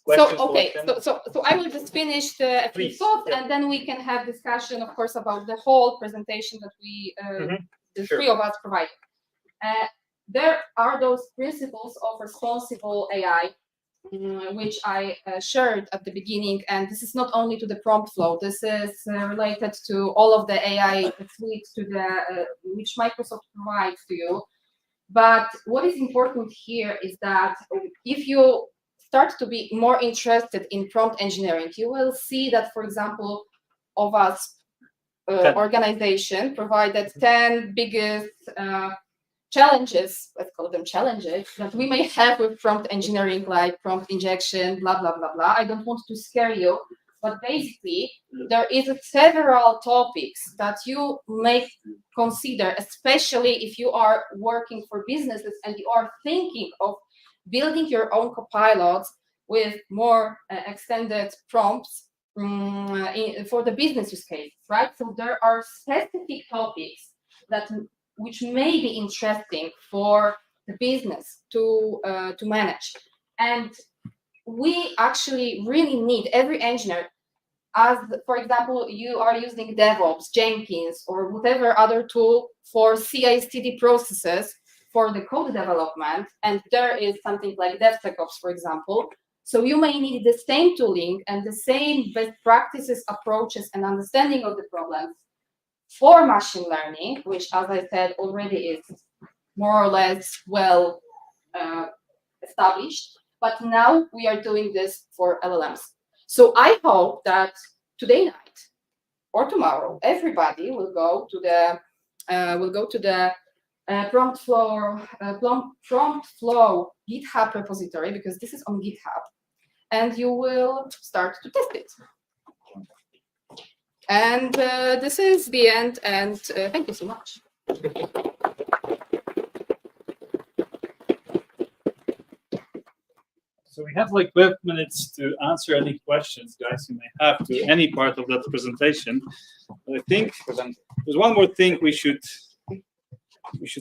So questions. okay, selection. so I will just finish the few Please, thoughts, yeah. and then we can have discussion, of course, about the whole presentation that we, the Sure. three of us provided. There are those principles of responsible AI, which I shared at the beginning, and this is not only to the prompt flow. This is related to all of the AI suites which Microsoft provides to you. But what is important here is that if you start to be more interested in prompt engineering, you will see that, for example, of us organization provided 10 biggest challenges, let's call them challenges, that we may have with prompt engineering, like prompt injection, blah, blah, blah, blah. I don't want to scare you, but basically there is several topics that you may consider, especially if you are working for businesses and you are thinking of building your own copilots with more extended prompts for the business use case, right? So there are specific topics which may be interesting for the business to manage. And we actually really need every engineer, as for example, you are using DevOps, Jenkins, or whatever other tool for CI/CD processes for the code development, and there is something like DevSecOps, for example. So you may need the same tooling and the same best practices, approaches, and understanding of the problems for machine learning, which, as I said, already is more or less well established. But now we are doing this for LLMs. So I hope that today night or tomorrow, everybody will go to the prompt flow GitHub repository, because this is on GitHub, and you will start to test it. And this is the end, and thank you so much. So we have like 12 minutes to answer any questions, guys, you may have to any part of that presentation. But I think there's one more thing we should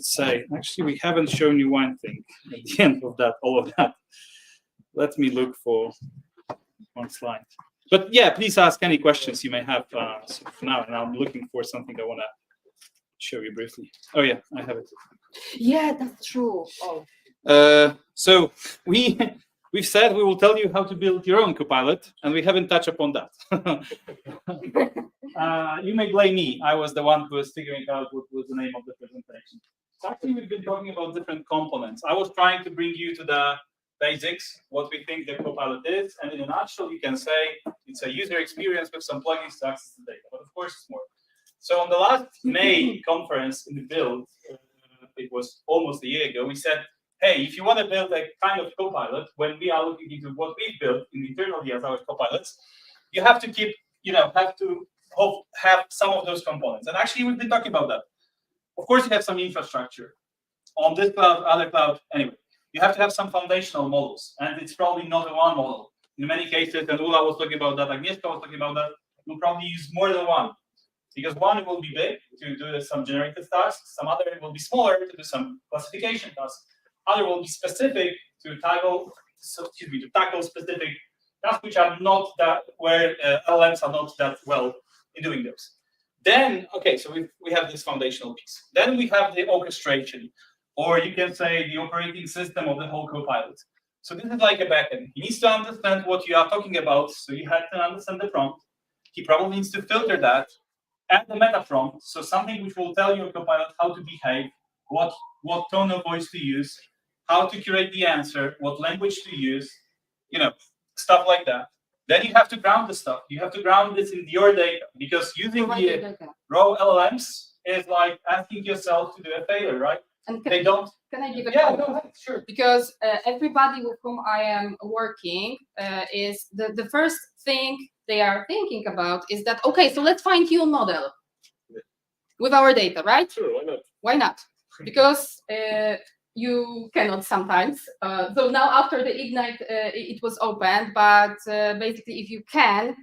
say. Actually, we haven't shown you one thing at the end of that, all of that. Let me look for one slide. But yeah, please ask any questions you may have for now. And I'm looking for something I want to show you briefly. Oh yeah, I have it. Yeah, that's true. Oh. So we've said we will tell you how to build your own Copilot, and we haven't touched upon that. You may blame me. I was the one who was figuring out what was the name of the presentation. So actually, we've been talking about different components. I was trying to bring you to the basics, what we think the Copilot is, and in a nutshell, you can say it's a user experience with some plugins to access the data. But of course, it's more. So on the last May conference in the build, it was almost a year ago, we said, hey, if you want to build a kind of Copilot, when we are looking into what we've built internally as our Copilots, you have to keep, have some of those components. And actually, we've been talking about that. Of course, you have some infrastructure on this cloud, other cloud. Anyway, you have to have some foundational models, and it's probably not a one model. In many cases, and Ula was talking about that, Agnieszka was talking about that, you'll probably use more than one Because one will be big to do some generated tasks, some other will be smaller to do some classification tasks, other will be specific to tackle specific tasks which are not that, where LLMs are not that well in doing those. Then, okay, so we have this foundational piece. Then we have the orchestration, or you can say the operating system of the whole Copilot. So this is like a backend. He needs to understand what you are talking about, so you have to understand the prompt. He probably needs to filter that, add the meta prompt, so something which will tell your Copilot how to behave, what tone of voice to use, how to curate the answer, what language to use, stuff like that. Then you have to ground the stuff. You have to ground this in your data, because using the raw LLMs is like asking yourself to do a failure, right? And They don't. Can I give a Yeah, comment? go ahead, sure. Because everybody with whom I am working is the first thing they are thinking about is that, okay, so let's fine tune model with our data, right? Sure, why not? Why not? Because you cannot sometimes. So now after the Ignite, it was opened, but basically if you can,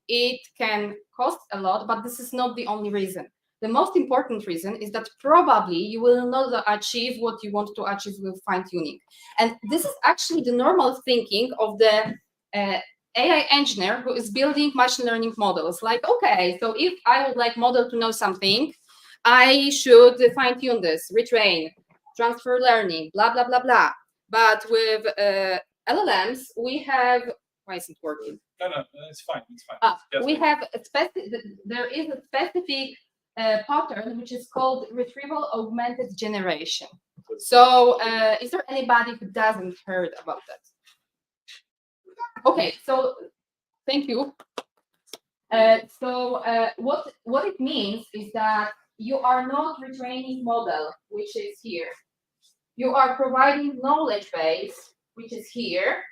it can cost a lot, but this is not the only reason. The most important reason is that probably you will not achieve what you want to achieve with fine-tuning. And this is actually the normal thinking of the AI engineer who is building machine learning models. Like, okay, so if I would like model to know something, I should fine-tune this, retrain, transfer learning, blah, blah, blah, blah. But with LLMs, we have, why isn't it working? No, it's fine. It's fine. We have there is a specific pattern which is called retrieval augmented generation. So is there anybody who doesn't heard about that? Okay, so thank you. What it means is that you are not retraining model, which is here. You are providing knowledge base, which is here,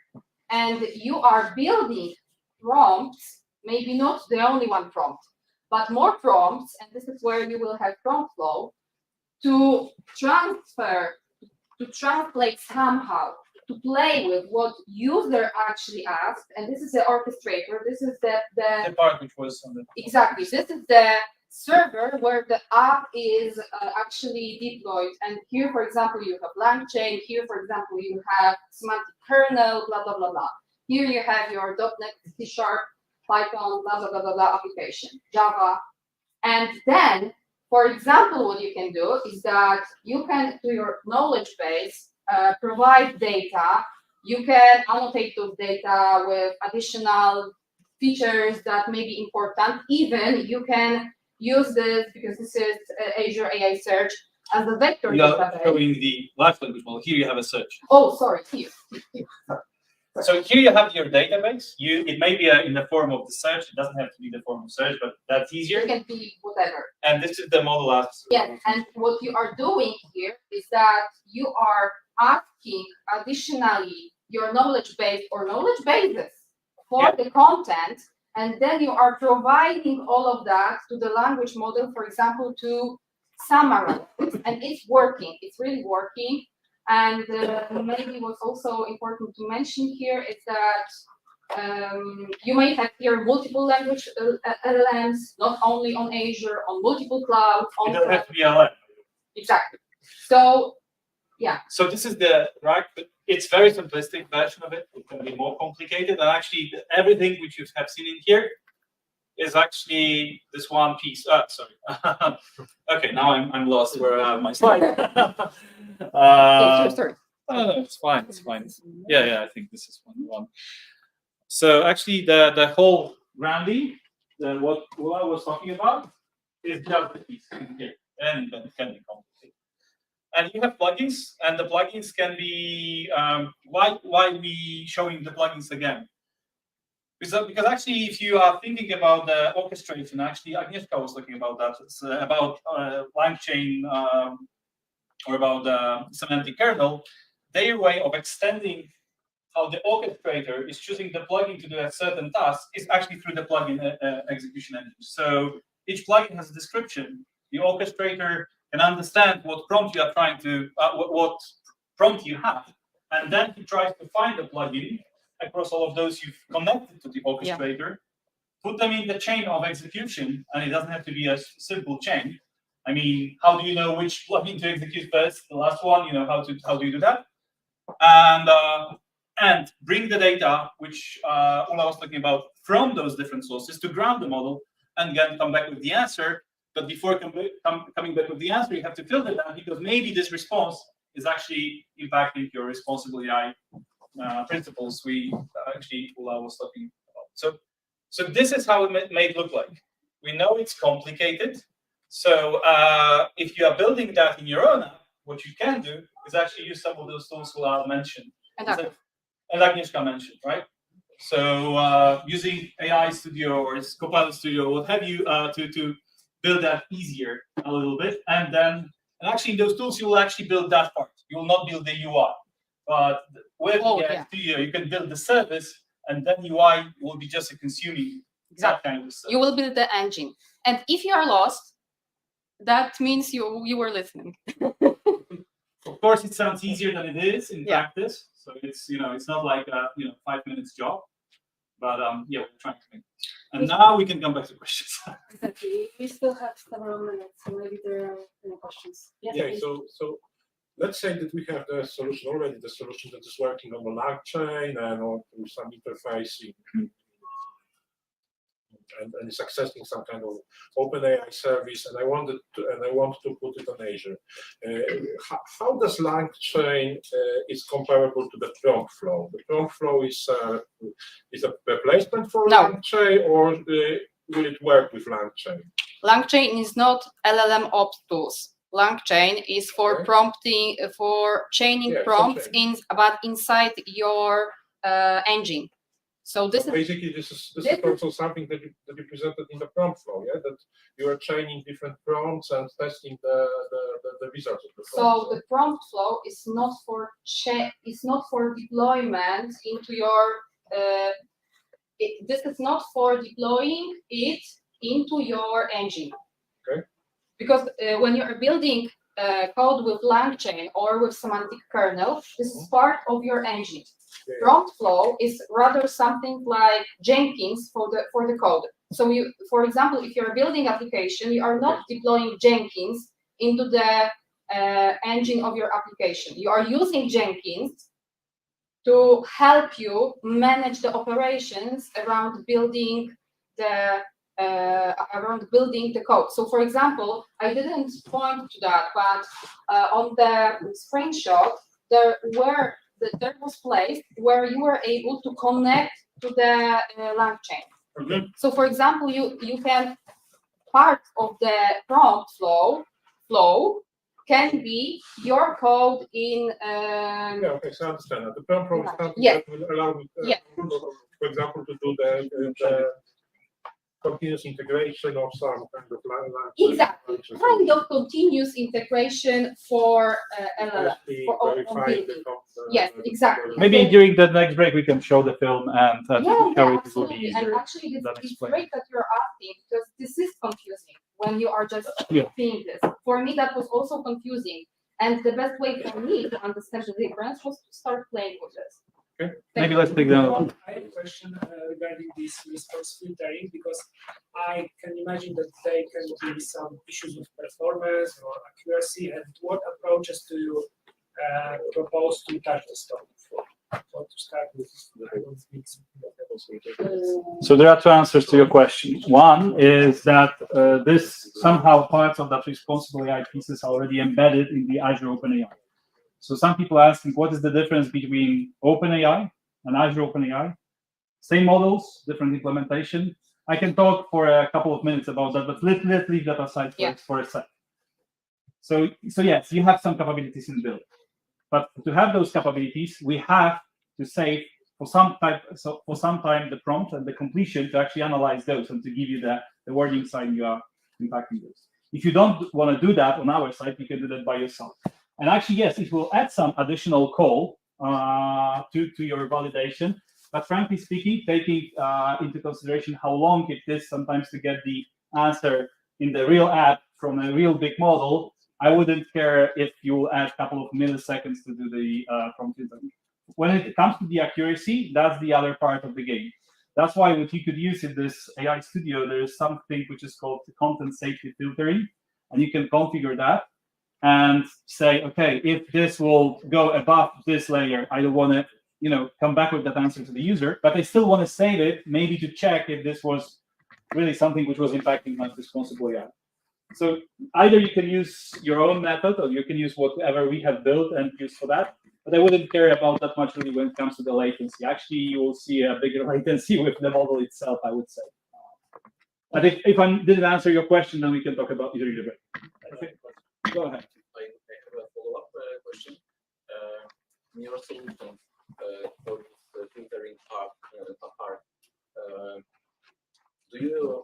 and you are building prompts, maybe not the only one prompt, but more prompts, and this is where you will have prompt flow, to transfer, to translate somehow, to play with what user actually asked, and this is the orchestrator, this is the part which was on the... Exactly, this is the server where the app is actually deployed, and here, for example, you have LangChain, here, for example, you have semantic kernel, blah, blah, blah, blah. Here you have your .NET, C#, Python, blah, blah, blah, blah, blah, application, Java. And then, for example, what you can do is that you can, to your knowledge base, provide data. You can annotate those data with additional features that may be important. Even you can use this, because this is Azure AI Search, as a vector database. Showing the live language model. Here you have a search. Oh, sorry, here. So here you have your database. It may be in the form of the search. It doesn't have to be the form of search, but that's easier. It can be whatever. And this is the model asks. Yeah, and what you are doing here is that you are asking additionally your knowledge base or knowledge bases for the content, and then you are providing all of that to the language model, for example, to summarize this. And it's working. It's really working. And maybe what's also important to mention here is that you may have here multiple language LLMs, not only on Azure, on multiple clouds. It doesn't have to be LLM. Exactly. So, yeah. So this is the right, but it's very simplistic version of it. It can be more complicated, and actually everything which you have seen in here is actually this one piece. Sorry. Okay, now I'm lost. Where are my slides? Sorry. Oh, no, it's fine. It's fine. Yeah. I think this is one. So actually, the whole grounding, what I was talking about, is just the piece in here, and then it can be complicated. And you have plugins, and the plugins can be why we showing the plugins again? Because actually, if you are thinking about the orchestration, actually Agnieszka was talking about that. It's about LangChain or about the semantic kernel. Their way of extending how the orchestrator is choosing the plugin to do a certain task is actually through the plugin execution engine. So each plugin has a description. The orchestrator can understand what prompt you are trying to, what prompt you have, and then he tries to find the plugin across all of those you've connected to the orchestrator put them in the chain of execution, and it doesn't have to be a simple chain. I mean, how do you know which plugin to execute first? The last one, how do you do that? And bring the data, which Ula was talking about, from those different sources to ground the model, and again come back with the answer. But before coming back with the answer, you have to filter that, because maybe this response is actually impacting your responsible AI principles Ula was talking about. So this is how it may look like. We know it's complicated. So if you are building that in your own app, what you can do is actually use some of those tools Ula mentioned. And Agnieszka mentioned, right? So using AI Studio or Copilot Studio, what have you, to build that easier a little bit. And actually in those tools, you will actually build that part. You will not build the UI. But with Studio, you can build the service, and then UI will be just a consuming that kind of stuff. You will build the engine. And if you are lost, that means you were listening. Of course, it sounds easier than it is in practice. So it's it's not like a 5 minutes job, but we're trying to make it. And now we can come back to questions. Exactly. We still have several minutes, so maybe there are any questions. Yes, yeah. So let's say that we have the solution already, the solution that is working on the lag chain and on some interfacing. And it's accessing some kind of OpenAI service, and I want to put it on Azure. How does LangChain is comparable to the prompt flow? The prompt flow is a replacement for LangChain, or will it work with LangChain? LangChain is not LLM ops tools. LangChain is for prompting, for chaining prompts but inside your engine. So this basically this is also something that you presented in the prompt flow, that you are chaining different prompts and testing the results of the prompt. So the prompt flow is not for deployment into your. This is not for deploying it into your engine. Okay. Because when you are building code with LangChain or with semantic kernel, this is part of your engine. Prompt flow is rather something like Jenkins for the code. So for example, if you're building application, you are not deploying Jenkins into the engine of your application. You are using Jenkins to help you manage the operations around building the code. So for example, I didn't point to that, but on the screenshot there was place where you were able to connect to the LangChain. Okay. So for example, you can, part of the prompt flow can be your code in okay, so I understand that. The prompt flow is something that will allow me, for example, to do the continuous integration of some kind of exactly kind of continuous integration for LLM for building. Yes, exactly. Maybe during the next break we can show the film and show it. Absolutely. And actually, it's great that you're asking, because this is confusing when you are just seeing this. For me, that was also confusing, and the best way for me to understand the difference was to start playing with this. Okay. Maybe let's take them. I have a question regarding this response filtering, because I can imagine that they can be some issues with performance or accuracy. And what approaches do you propose to touch this topic for? So to start with, So there are two answers to your question. One is that this somehow parts of that responsible AI pieces are already embedded in the Azure OpenAI. So some people are asking, what is the difference between OpenAI and Azure OpenAI? Same models, different implementation. I can talk for a couple of minutes about that, but let's leave that aside for a sec. So yes, you have some capabilities in build, but to have those capabilities, we have to save for some time the prompt and the completion to actually analyze those and to give you the wording side you are impacting those. If you don't want to do that on our side, you can do that by yourself. And actually, yes, it will add some additional call to your validation. But frankly speaking, taking into consideration how long it is sometimes to get the answer in the real app from a real big model, I wouldn't care if you add a couple of milliseconds to do the prompt filtering. When it comes to the accuracy, that's the other part of the game. That's why what you could use in this AI studio, there is something which is called content safety filtering, and you can configure that and say, okay, if this will go above this layer, I don't want to, come back with that answer to the user, but I still want to save it, maybe to check if this was really something which was impacting my responsible AI. So either you can use your own method, or you can use whatever we have built and use for that. But I wouldn't care about that much really when it comes to the latency. Actually, you will see a bigger latency with the model itself, I would say. But if I didn't answer your question, then we can talk about either way. Okay. Go ahead. I have a follow-up question. In your solution for the filtering part, do you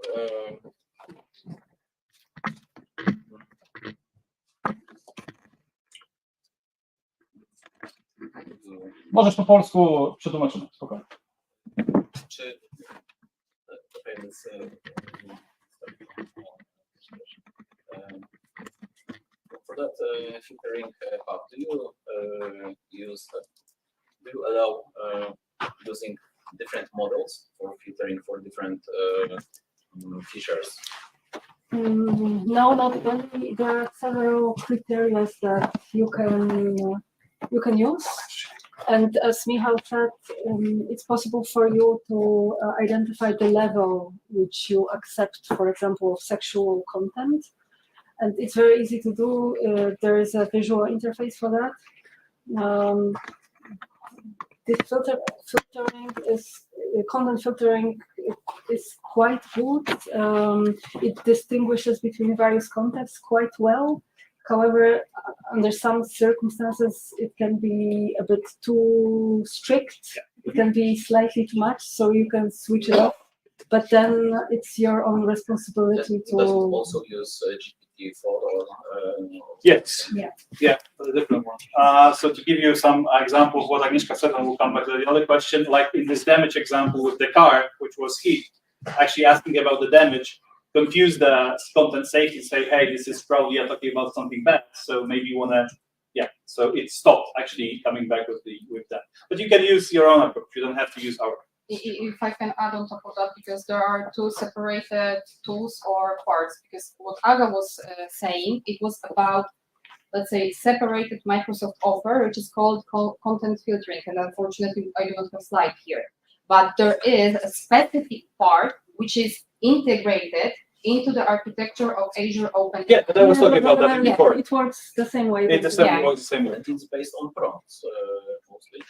Możesz po polsku przetłumaczymy, spokojnie. czy for that filtering part, do you allow using different models for filtering for different features? No, not really. There are several criteria that you can use, and as Michał said, it's possible for you to identify the level which you accept, for example, of sexual content, and it's very easy to do. There is a visual interface for that. This content filtering is quite good. It distinguishes between various contexts quite well. However, under some circumstances, it can be a bit too strict. It can be slightly too much, so you can switch it off. But then it's your own responsibility to. Does it also use GPT-4 or? Yes. Yeah. The different one. So to give you some example of what Agnieszka said, and we'll come back to the other question, like in this damage example with the car, which was hit, actually asking about the damage, confuse the content safety, say, hey, this is probably talking about something bad, so maybe you want to, so it stopped actually coming back with that. But you can use your own approach, you don't have to use our. If I can add on top of that, because there are two separated tools or parts, because what Aga was saying, it was about, let's say, separated Microsoft offer, which is called content filtering, and unfortunately I do not have a slide here. But there is a specific part which is integrated into the architecture of Azure Open. Yeah, but I was talking about that before. It works the same way. It definitely works the same way. And it's based on prompts mostly.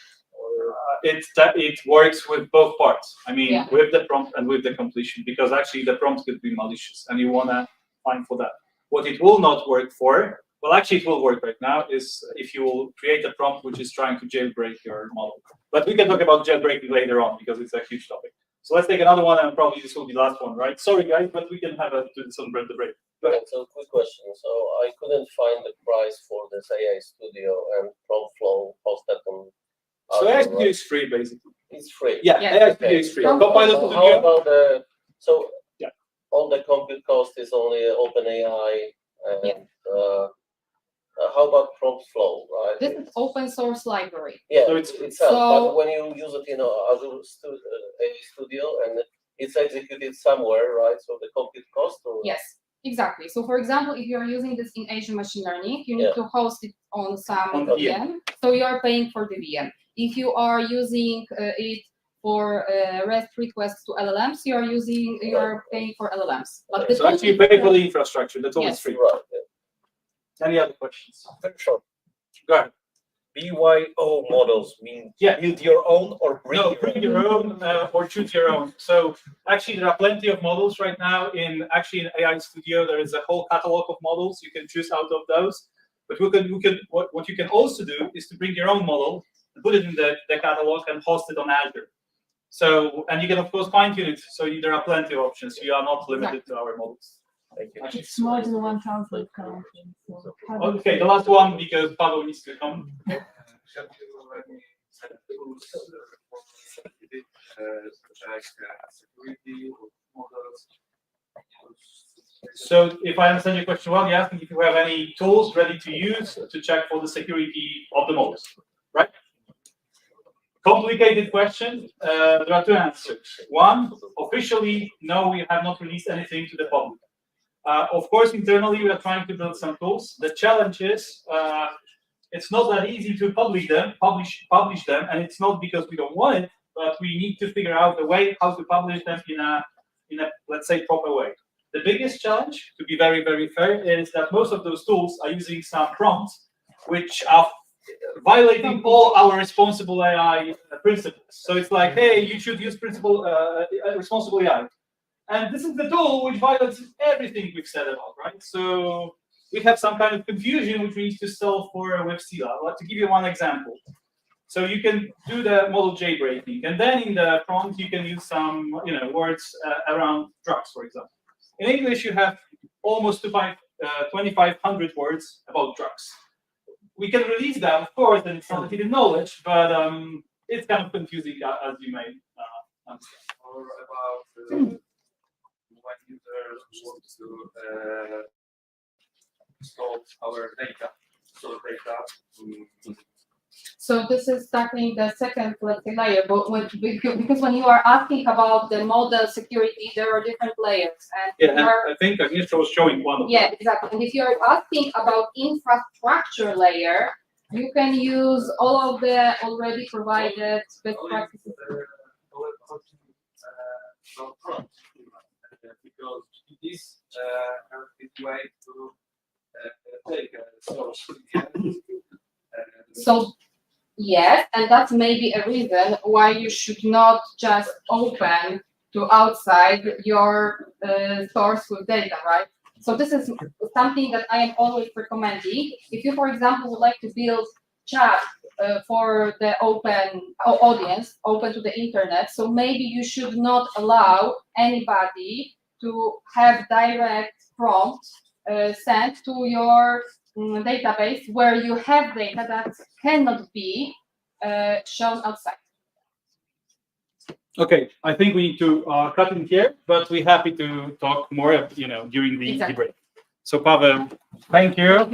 It works with both parts. I mean, Yeah. with the prompt and with the completion, because actually the prompt could be malicious, and you want to find for that. What it will not work for, well, actually it will work right now, is if you will create a prompt which is trying to jailbreak your model. But we can talk about jailbreaking later on, because it's a huge topic. So let's take another one, and probably this will be the last one, right? Sorry, guys, but we can have some break. Go ahead. So quick question. So I couldn't find the price for this AI Studio and Prompt Flow hosted on. So AI Studio is free, basically. It's free. Yeah, Yeah. AI Studio is free. Okay. Copilot So Studio. how about Yeah. all the compute cost is only OpenAI, and Yeah. How about Prompt Flow, right? This is open source library. Yeah, So it's it's- itself. So- But when you use it in Azure AI Studio and it's executed somewhere, right? So the compute cost, or Yes, exactly. So for example, if you are using this in Azure Machine Learning, you need Yeah. to host it on some On the VM. So you are paying for the VM. If you are using it for REST requests to LLMs, you are paying for LLMs. But the So actually, you pay for the infrastructure. That's always Yes. free. right? Yeah. Any other questions? Very short. Go ahead. BYO models mean Yeah. build your own or bring No, your bring own? your own or choose your own. So actually, there are plenty of models right now in AI Studio. There is a whole catalog of models. You can choose out of those. But what you can also do is to bring your own model and put it in the catalog and host it on Azure. So, and you can of course fine tune it. So there are plenty of options. You are not limited to our models. Thank you. It's more than 1,000 currently. So Okay, the last one, because Pavel needs to come. Have you already set tools to check security of models? So if I understand your question well, you're asking if you have any tools ready to use to check for the security of the models, right? Complicated question. There are two answers. One, officially, no, we have not released anything to the public. Of course, internally, we are trying to build some tools. The challenge is it's not that easy to publish them, and it's not because we don't want it, but we need to figure out a way how to publish them in a let's say proper way. The biggest challenge, to be very, very fair, is that most of those tools are using some prompts which are violating all our responsible AI principles. So it's like, hey, you should use responsible AI. And this is the tool which violates everything we've said about, right? So we have some kind of confusion which we need to solve with Sila. I'd like to give you one example. So you can do the model jailbreaking, and then in the prompt you can use some words around drugs, for example. In English, you have almost 2,500 words about drugs. We can release that, of course, and it's not hidden knowledge, but it's kind of confusing, as you may understand. Or about when users want to store our data, So this is tackling the second, let's say, layer, but because when you are asking about the model security, there are different layers. And yeah, I think Agnieszka was showing one of them. Yeah, exactly. And if you're asking about infrastructure layer, you can use all of the already provided best practices. Because this is way to take a source. So yes, and that's maybe a reason why you should not just open to outside your source with data, right? So this is something that I am always recommending. If you, for example, would like to build chat for the open audience, open to the internet, so maybe you should not allow anybody to have direct prompt sent to your database where you have data that cannot be shown outside. Okay, I think we need to cut in here, but we're happy to talk more, during the break. So Paweł, thank you.